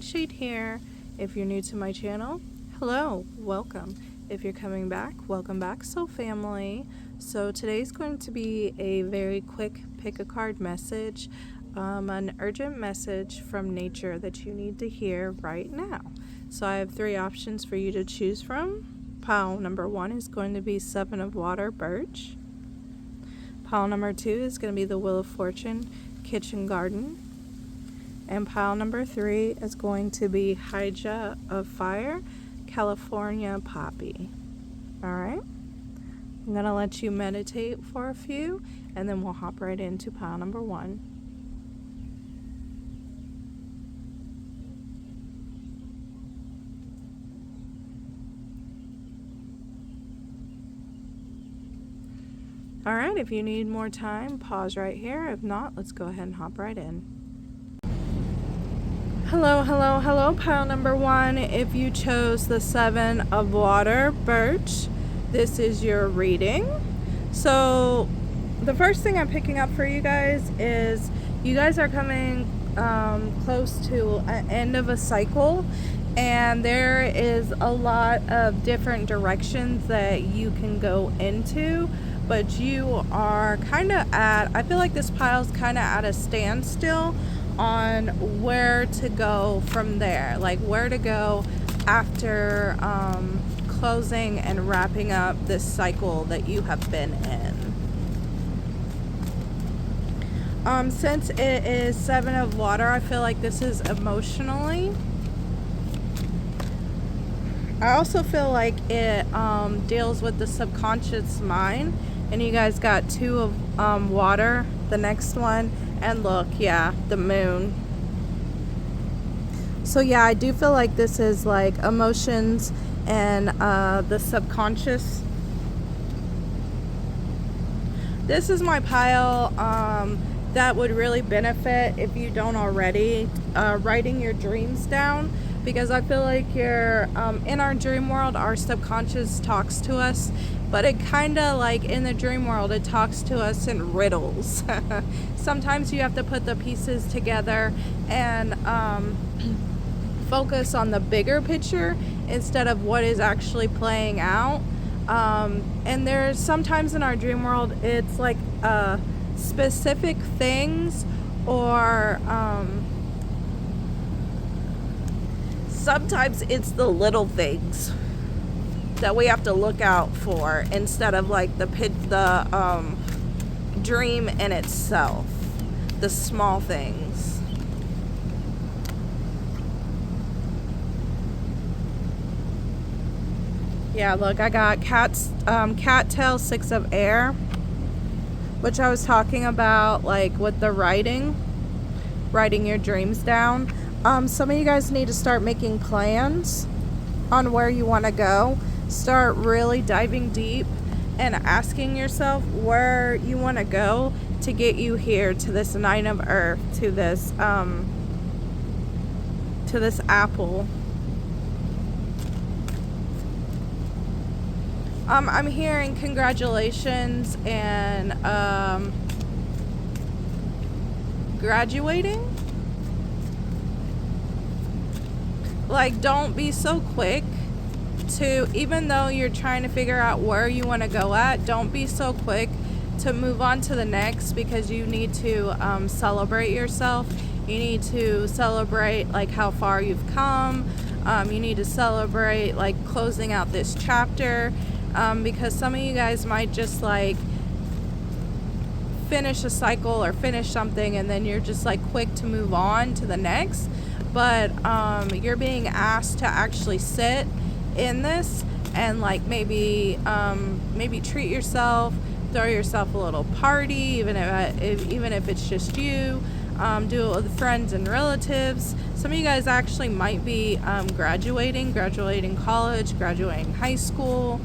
Shade here. If you're new to my channel, hello, welcome. If you're coming back, welcome back, soul family. So today's going to be a very quick pick a card message, an urgent message from nature that you need to hear right now. So I have three options for you to choose from. Pile number one is going to be Seven of Water, Birch. Pile number two is going to be the Wheel of Fortune, Kitchen Garden. And pile number three is going to be Hydra of Fire, California Poppy. Alright, I'm going to let you meditate for a few, and then we'll hop right into pile number one. Alright, if you need more time, pause right here. If not, let's go ahead and hop right in. Hello, hello, hello, pile number one. If you chose the Seven of Water, Birch, this is your reading. So the first thing I'm picking up for you guys is you guys are coming close to an end of a cycle, and there is a lot of different directions that you can go into, but you are kind of I feel like this pile's kind of at a standstill on where to go from there, like where to go after closing and wrapping up this cycle that you have been in. Since it is Seven of Water, I feel like this is emotionally. I also feel like it deals with the subconscious mind, and you guys got Two of Water, the next one. And look, yeah, the Moon. So yeah, I do feel like this is like emotions and the subconscious. This is my pile that would really benefit, if you don't already, writing your dreams down. Because I feel like you're in our dream world, our subconscious talks to us, but it kind of like in the dream world, it talks to us in riddles. Sometimes you have to put the pieces together and focus on the bigger picture instead of what is actually playing out. And there's sometimes in our dream world, it's like specific things, or sometimes it's the little things that we have to look out for instead of like the dream in itself, the small things. Yeah, look, I got cattail, Six of Air, which I was talking about, like with the writing your dreams down. Some of you guys need to start making plans on where you want to go. Start really diving deep and asking yourself where you want to go to get you here, to this Nine of Earth, to this apple. I'm hearing congratulations and graduating. Like, don't be so quick to, even though you're trying to figure out where you want to go at, don't be so quick to move on to the next, because you need to celebrate yourself. You need to celebrate like how far you've come. You need to celebrate like closing out this chapter, because some of you guys might just like finish a cycle or finish something and then you're just like quick to move on to the next. But you're being asked to actually sit in this and like maybe treat yourself, throw yourself a little party, even if it's just you. Do it with friends and relatives. Some of you guys actually might be graduating college, graduating high school,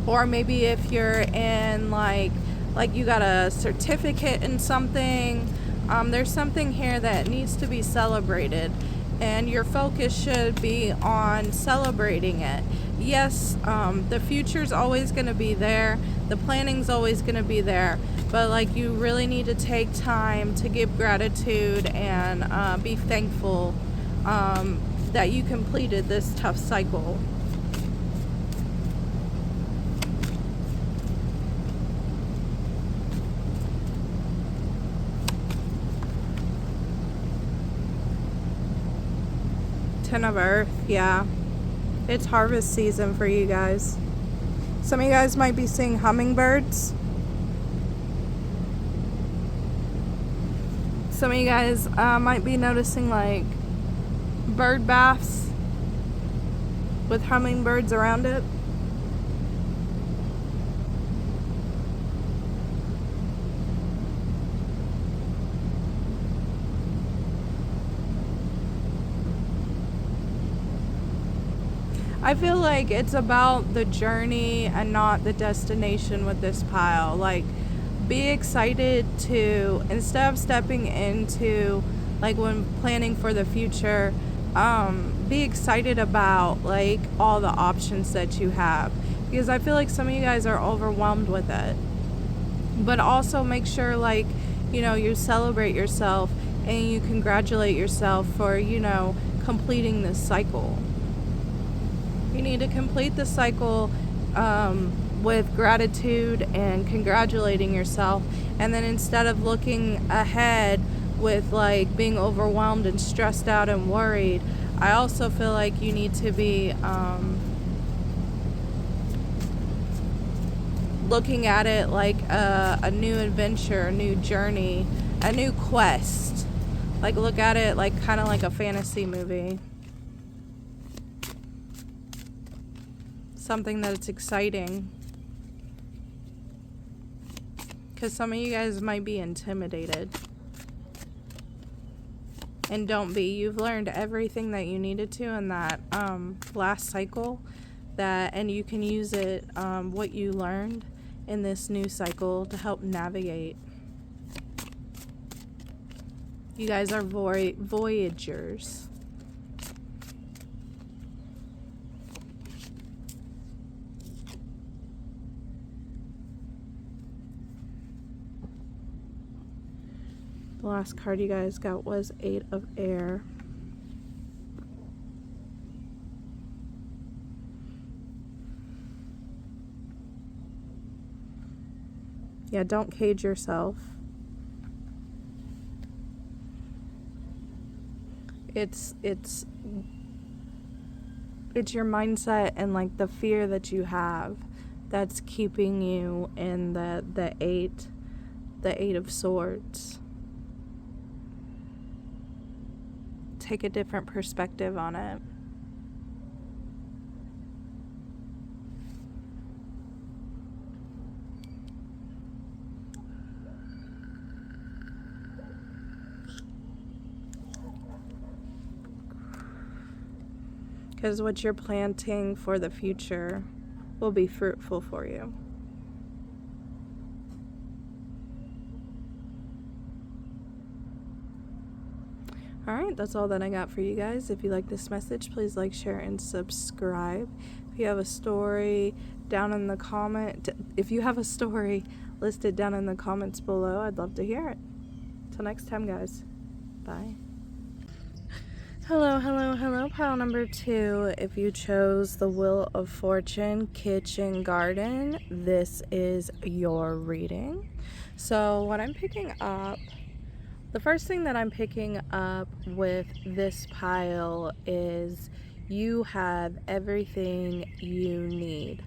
or maybe if you're in like you got a certificate in something. There's something here that needs to be celebrated, and your focus should be on celebrating it. Yes, the future's always going to be there, the planning's always going to be there, but like you really need to take time to give gratitude and be thankful that you completed this tough cycle. Ten of Earth, yeah. It's harvest season for you guys. Some of you guys might be seeing hummingbirds. Some of you guys might be noticing like bird baths with hummingbirds around it. I feel like it's about the journey and not the destination with this pile. Like, be excited to, instead of stepping into, like when planning for the future, be excited about like all the options that you have. Because I feel like some of you guys are overwhelmed with it. But also make sure, like, you know, you celebrate yourself and you congratulate yourself for, you know, completing this cycle. You need to complete the cycle with gratitude and congratulating yourself. And then instead of looking ahead with like being overwhelmed and stressed out and worried, I also feel like you need to be looking at it like a new adventure, a new journey, a new quest. Like, look at it like kind of like a fantasy movie. Something that's exciting. Because some of you guys might be intimidated. And don't be. You've learned everything that you needed to in that last cycle. And you can use it, what you learned in this new cycle, to help navigate. You guys are voyagers. The last card you guys got was 8 of Air. Yeah, don't cage yourself. It's your mindset and like the fear that you have that's keeping you in the eight of Swords. Take a different perspective on it. Because what you're planting for the future will be fruitful for you. Alright, that's all that I got for you guys. If you like this message, please like, share, and subscribe. If you have a story down in the if you have a story listed down in the comments below, I'd love to hear it. Till next time, guys. Bye. Hello, pile number 2. If you chose the Wheel of Fortune Kitchen Garden, this is your reading. So what I'm picking up, the first thing that I'm picking up with this pile is you have everything you need.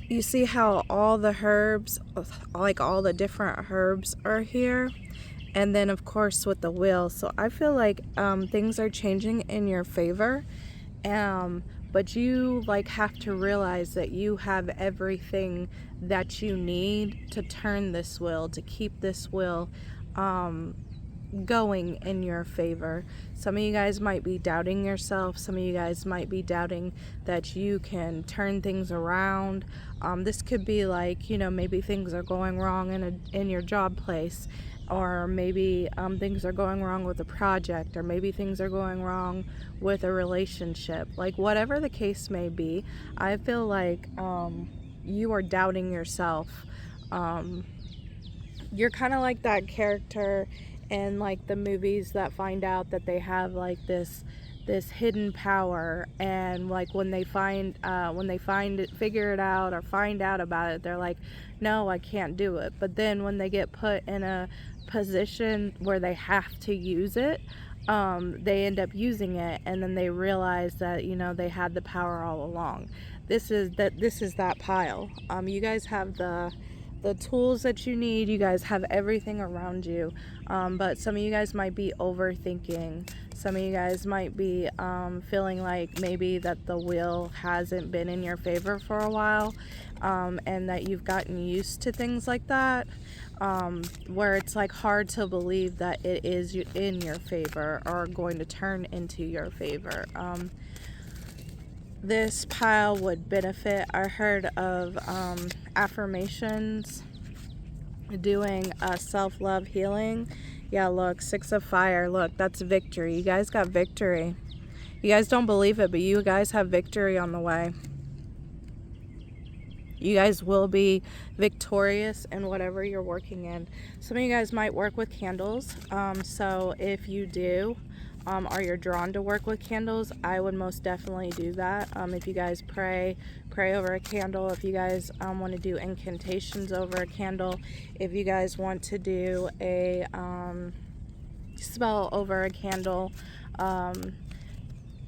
You see how all the herbs, like all the different herbs are here? And then of course with the wheel. So I feel like things are changing in your favor. But you like have to realize that you have everything that you need to turn this wheel, to keep this wheel going in your favor. Some of you guys might be doubting yourself. Some of you guys might be doubting that you can turn things around. This could be like, you know, maybe things are going wrong in your job place, or maybe things are going wrong with a project, or maybe things are going wrong with a relationship. Like, whatever the case may be, I feel like you are doubting yourself. You're kind of like that character in like the movies that find out that they have like this hidden power, and like when they find it, figure it out or find out about it, they're like, no, I can't do it. But then when they get put in a position where they have to use it, they end up using it, and then they realize that, you know, they had the power all along. This is that pile. You guys have the tools that you need. You guys have everything around you, but some of you guys might be overthinking. Some of you guys might be feeling like maybe that the wheel hasn't been in your favor for a while, and that you've gotten used to things like that, where it's like hard to believe that it is in your favor or going to turn into your favor. This pile would benefit. I heard of affirmations, doing self-love healing. Yeah, look, 6 of fire. Look, that's victory. You guys got victory. You guys don't believe it, but you guys have victory on the way. You guys will be victorious in whatever you're working in. Some of you guys might work with candles. So if you do, or you're drawn to work with candles, I would most definitely do that. If you guys pray over a candle, if you guys want to do incantations over a candle, if you guys want to do a spell over a candle,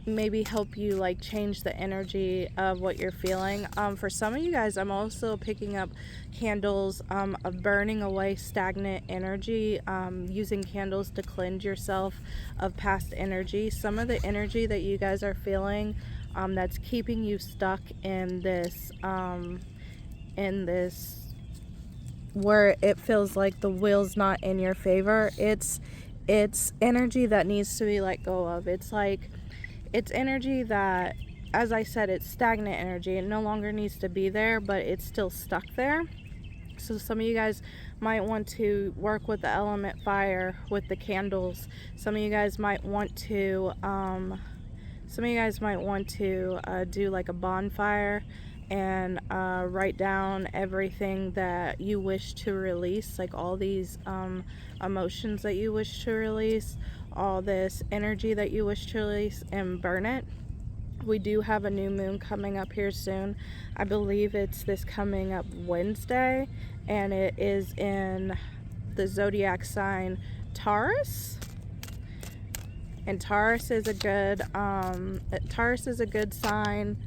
maybe help you like change the energy of what you're feeling. For some of you guys, I'm also picking up candles of burning away stagnant energy, using candles to cleanse yourself of past energy. Some of the energy that you guys are feeling, that's keeping you stuck in this where it feels like the wheel's not in your favor. It's energy that needs to be let go of. It's energy that, as I said, it's stagnant energy. It no longer needs to be there, but it's still stuck there. So some of you guys might want to work with the element fire with the candles. Some of you guys might want to do like a bonfire and write down everything that you wish to release, like all these emotions that you wish to release, all this energy that you wish to release, and burn it. We do have a new moon coming up here soon. I believe it's this coming up Wednesday, and it is in the zodiac sign Taurus. And Taurus is a good sign.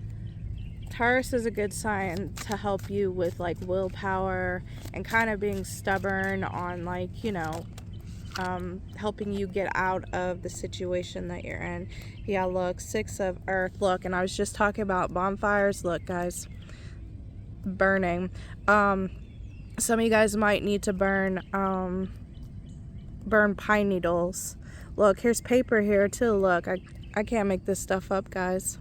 Taurus is a good sign to help you with like willpower and kind of being stubborn on, like, you know, helping you get out of the situation that you're in. Yeah, look, 6 of earth. Look, and I was just talking about bonfires. Look, guys, burning. Some of you guys might need to burn pine needles. Look, here's paper here too. Look, I can't make this stuff up, guys.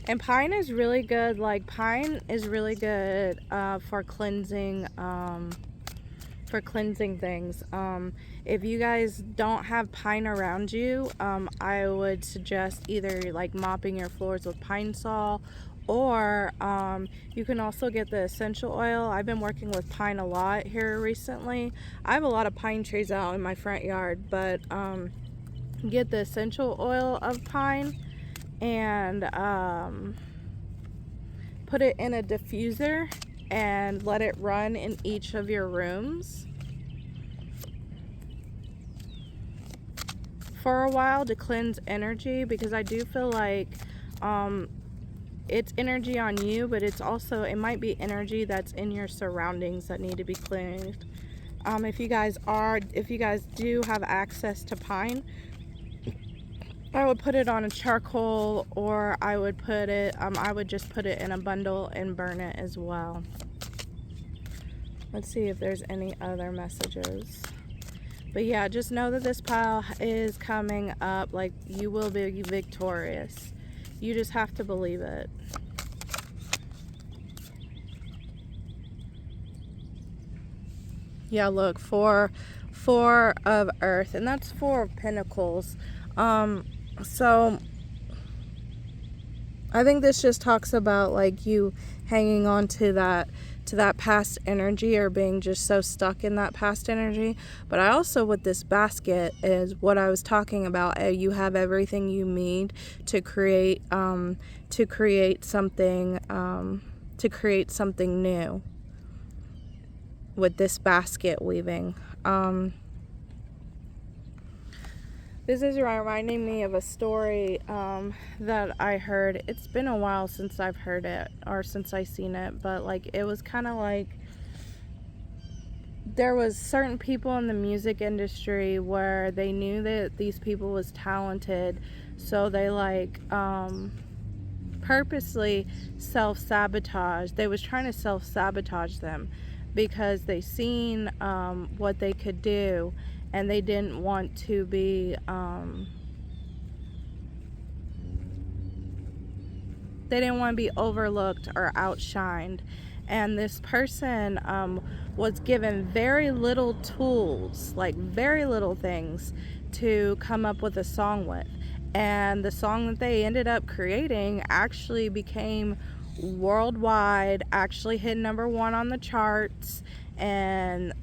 And pine is really good. Like, pine is really good for cleansing things. If you guys don't have pine around you, I would suggest either like mopping your floors with pine sol, or you can also get the essential oil. I've been working with pine a lot here recently. I have a lot of pine trees out in my front yard, but get the essential oil of pine and put it in a diffuser and let it run in each of your rooms for a while to cleanse energy, because I do feel like it's energy on you, but it's also, it might be energy that's in your surroundings that need to be cleansed. If you guys do have access to pine, I would put it on a charcoal, or I would just put it in a bundle and burn it as well. Let's see if there's any other messages. But yeah, just know that this pile is coming up. Like, you will be victorious. You just have to believe it. Yeah, look, 4 of earth, and that's 4 of pentacles. So I think this just talks about like you hanging on to that past energy, or being just so stuck in that past energy. But I also, with this basket, is what I was talking about. You have everything you need to create something new with this basket weaving. This is reminding me of a story that I heard. It's been a while since I've heard it, or since I seen it, but like it was kind of like there was certain people in the music industry where they knew that these people was talented, so they like purposely self-sabotage. They was trying to self-sabotage them because they seen what they could do, and they didn't want to be overlooked or outshined. And this person was given very little tools, like very little things to come up with a song with. And the song that they ended up creating actually became worldwide, actually hit #1 on the charts, and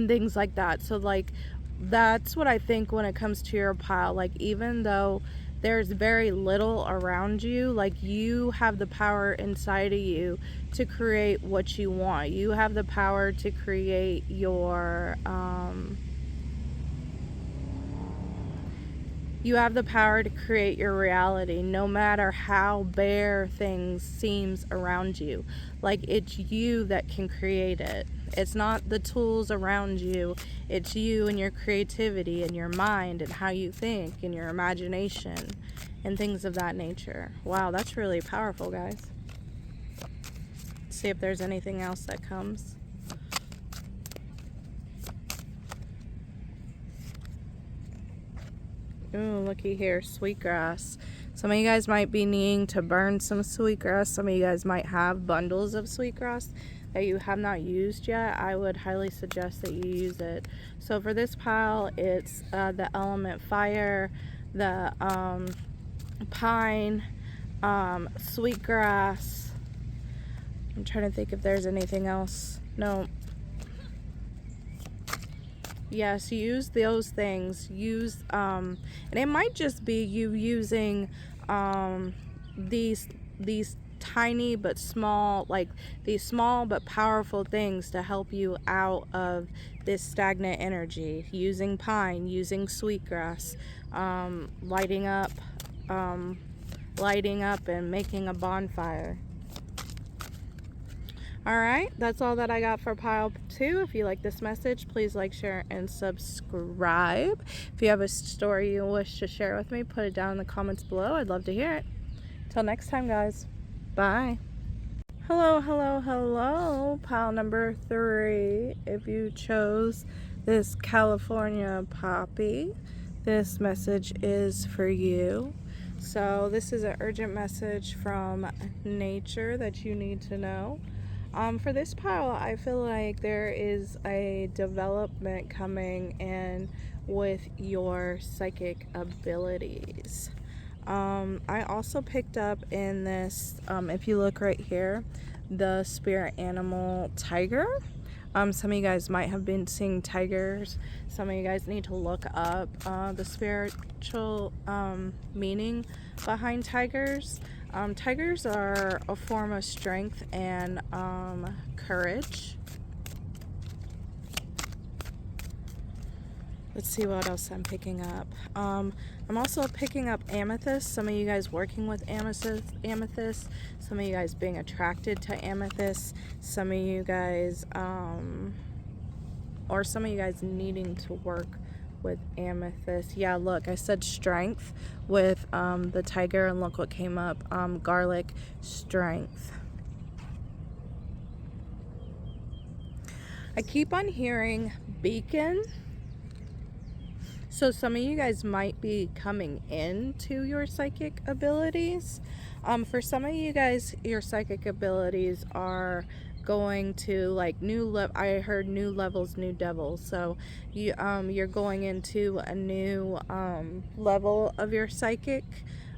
things like that. So like that's what I think when it comes to your pile. Like even though there's very little around you, like you have the power inside of you to create what you want. You have the power to create your reality, no matter how bare things seems around you. Like it's you that can create it. It's not the tools around you. It's you and your creativity and your mind and how you think and your imagination and things of that nature. Wow, that's really powerful, guys. Let's see if there's anything else that comes. Ooh, looky here, sweetgrass. Some of you guys might be needing to burn some sweetgrass. Some of you guys might have bundles of sweetgrass that you have not used yet. I would highly suggest that you use it. So for this pile, it's the element fire, the pine, sweetgrass. I'm trying to think if there's anything else. No. Yes, use those things. Use and it might just be you using these tiny but small, like these small but powerful things to help you out of this stagnant energy. Using pine, using sweetgrass, lighting up and making a bonfire. Alright, that's all that I got for pile 2. If you like this message, please like, share, and subscribe. If you have a story you wish to share with me, put it down in the comments below. I'd love to hear it. Till next time, guys. Bye. Hello, hello, hello. Pile number 3. If you chose this California poppy, this message is for you. So this is an urgent message from nature that you need to know. For this pile, I feel like there is a development coming in with your psychic abilities. I also picked up in this, if you look right here, the spirit animal tiger. Some of you guys might have been seeing tigers. Some of you guys need to look up the spiritual meaning behind tigers. Tigers are a form of strength and courage. Let's see what else I'm picking up. I'm also picking up amethyst. Some of you guys working with amethyst. Some of you guys being attracted to amethyst. Some of you guys, or some of you guys needing to work with amethyst. Yeah, look, I said strength with the tiger, and look what came up. Garlic strength. I keep on hearing beacon. So some of you guys might be coming into your psychic abilities. For some of you guys, your psychic abilities are going to like I heard new levels, new devils. So you're going into a new level of your psychic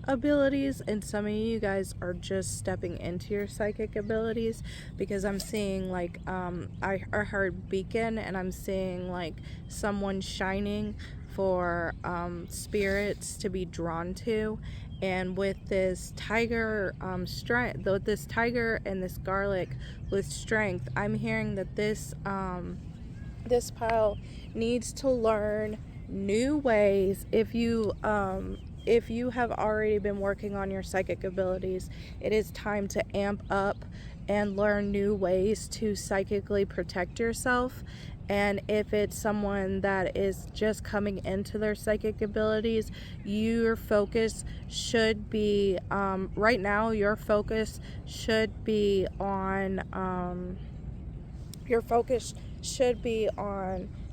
abilities, and some of you guys are just stepping into your psychic abilities, because I'm seeing like I heard beacon, and I'm seeing like someone shining for spirits to be drawn to. And with this tiger strength, though, this tiger and this garlic with strength, I'm hearing that this this pile needs to learn new ways. If you have already been working on your psychic abilities, it is time to amp up and learn new ways to psychically protect yourself. And if it's someone that is just coming into their psychic abilities, your focus should be right now, your focus should be on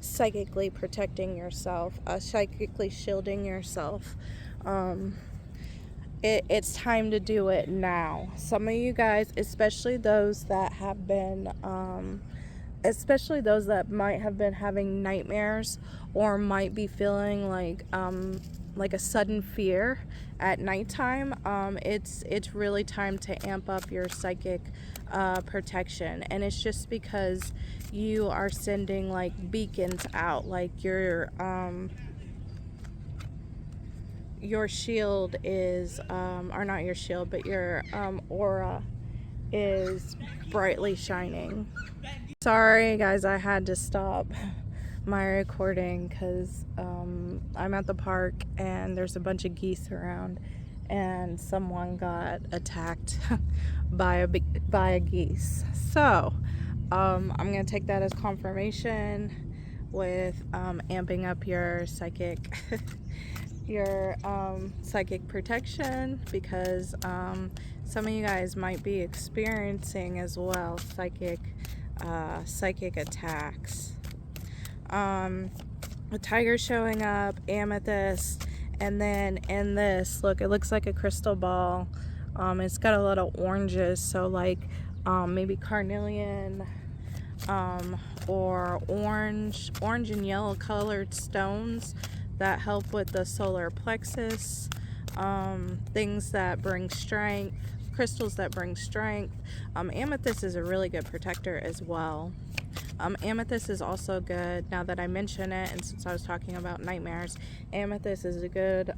psychically protecting yourself, psychically shielding yourself. It's time to do it now. Some of you guys, especially those that have been especially those that might have been having nightmares, or might be feeling like a sudden fear at nighttime, it's really time to amp up your psychic protection. And it's just because you are sending like beacons out, like your shield is or not your shield, but your aura is brightly shining. Sorry guys, I had to stop my recording because I'm at the park and there's a bunch of geese around, and someone got attacked by a geese. So I'm gonna take that as confirmation with amping up your psychic your psychic protection, because some of you guys might be experiencing as well psychic attacks. A tiger showing up, amethyst, and then in this, look, it looks like a crystal ball. It's got a lot of oranges, so like maybe carnelian or orange and yellow colored stones that help with the solar plexus, things that bring strength, crystals that bring strength. Amethyst is a really good protector as well. Amethyst is also good, now that I mention it, and since I was talking about nightmares, amethyst is a good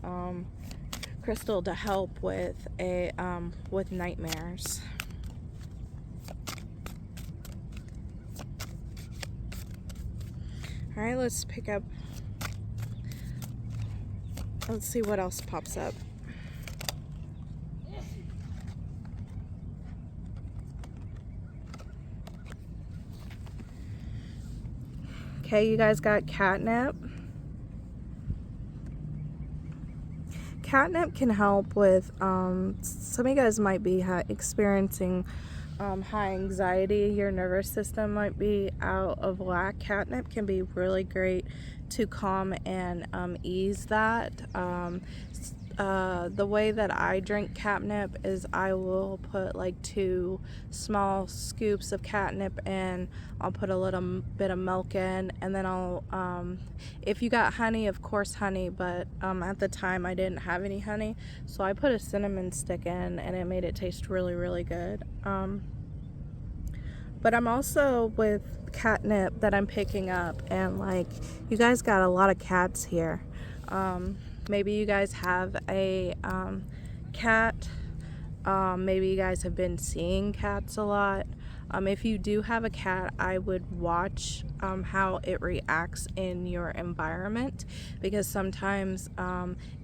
crystal to help with with nightmares. All right, let's pick up. Let's see what else pops up. Okay, you guys got catnip. Catnip can help with, some of you guys might be experiencing high anxiety. Your nervous system might be out of whack. Catnip can be really great to calm and ease that. The way that I drink catnip is I will put like 2 small scoops of catnip in. I'll put a little bit of milk in, and then I'll if you got honey, of course honey, but at the time I didn't have any honey, so I put a cinnamon stick in, and it made it taste really, really good. But I'm also with catnip that I'm picking up, and like, you guys got a lot of cats here. Maybe you guys have a cat. Maybe you guys have been seeing cats a lot. If you do have a cat, I would watch how it reacts in your environment, because sometimes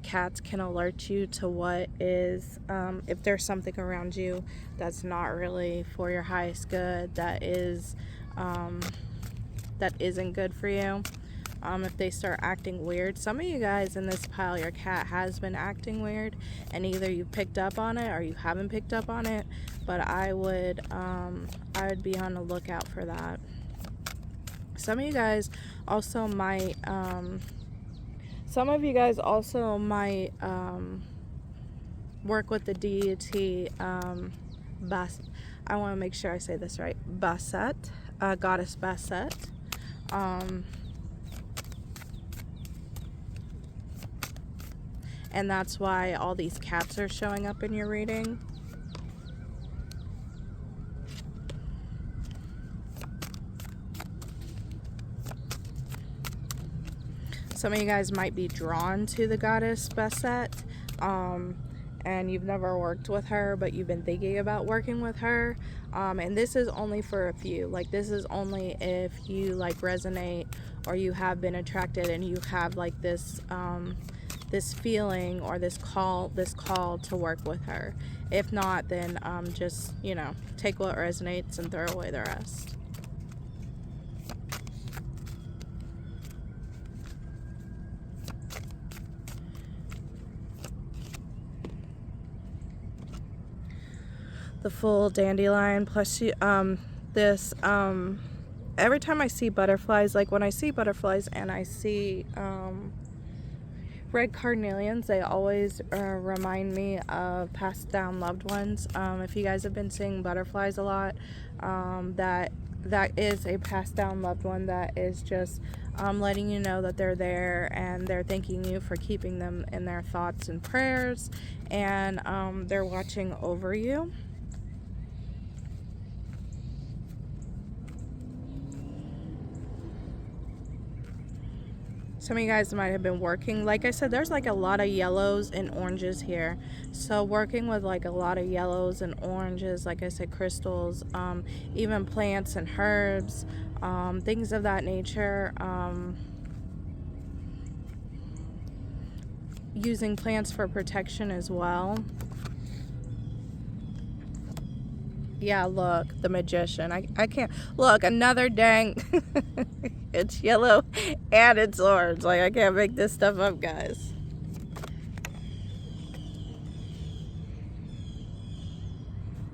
cats can alert you to what is, if there's something around you that's not really for your highest good, that isn't good for you. If they start acting weird. Some of you guys in this pile, your cat has been acting weird, and either you picked up on it or you haven't picked up on it, but I would be on the lookout for that. Some of you guys also might work with the deity I want to make sure I say this right, Basset, goddess Basset. and that's why all these cats are showing up in your reading. Some of you guys might be drawn to the goddess Beset, and you've never worked with her, but you've been thinking about working with her. And this is only for a few. Like, this is only if you like resonate, or you have been attracted and you have like this this feeling or this call to work with her. If not, then just, you know, take what resonates and throw away the rest. The full dandelion plus this every time I see butterflies, like when I see butterflies and I see red carnelians, they always remind me of passed down loved ones. If you guys have been seeing butterflies a lot, that is a passed down loved one that is just letting you know that they're there, and they're thanking you for keeping them in their thoughts and prayers, and they're watching over you. Some of you guys might have been working, like I said, there's like a lot of yellows and oranges here. So working with like a lot of yellows and oranges, like I said, crystals, even plants and herbs, things of that nature. Using plants for protection as well. Yeah, look, the magician. I can't look, another dang it's yellow and it's orange. Like, I can't make this stuff up, guys.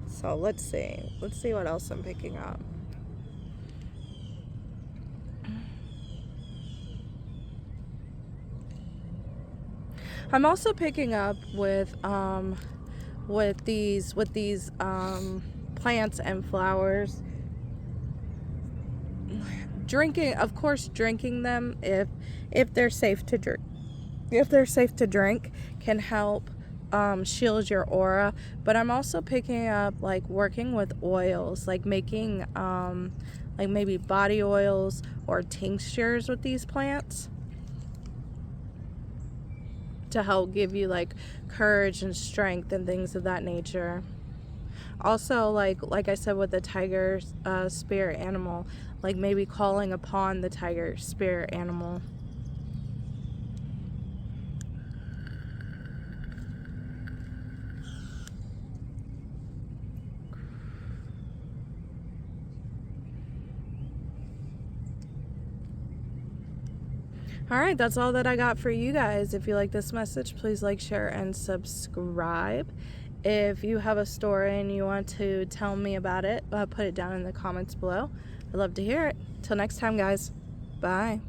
So let's see what else I'm picking up. I'm also picking up with these plants and flowers. Drinking, of course, drinking them if they're safe to drink. If they're safe to drink, can help shield your aura. But I'm also picking up like working with oils, like making like maybe body oils or tinctures with these plants to help give you like courage and strength and things of that nature. Also, like I said, with the tiger spirit animal, like maybe calling upon the tiger spirit animal. Alright, that's all that I got for you guys. If you like this message, please like, share, and subscribe. If you have a story and you want to tell me about it, put it down in the comments below. I'd love to hear it. Till next time, guys. Bye.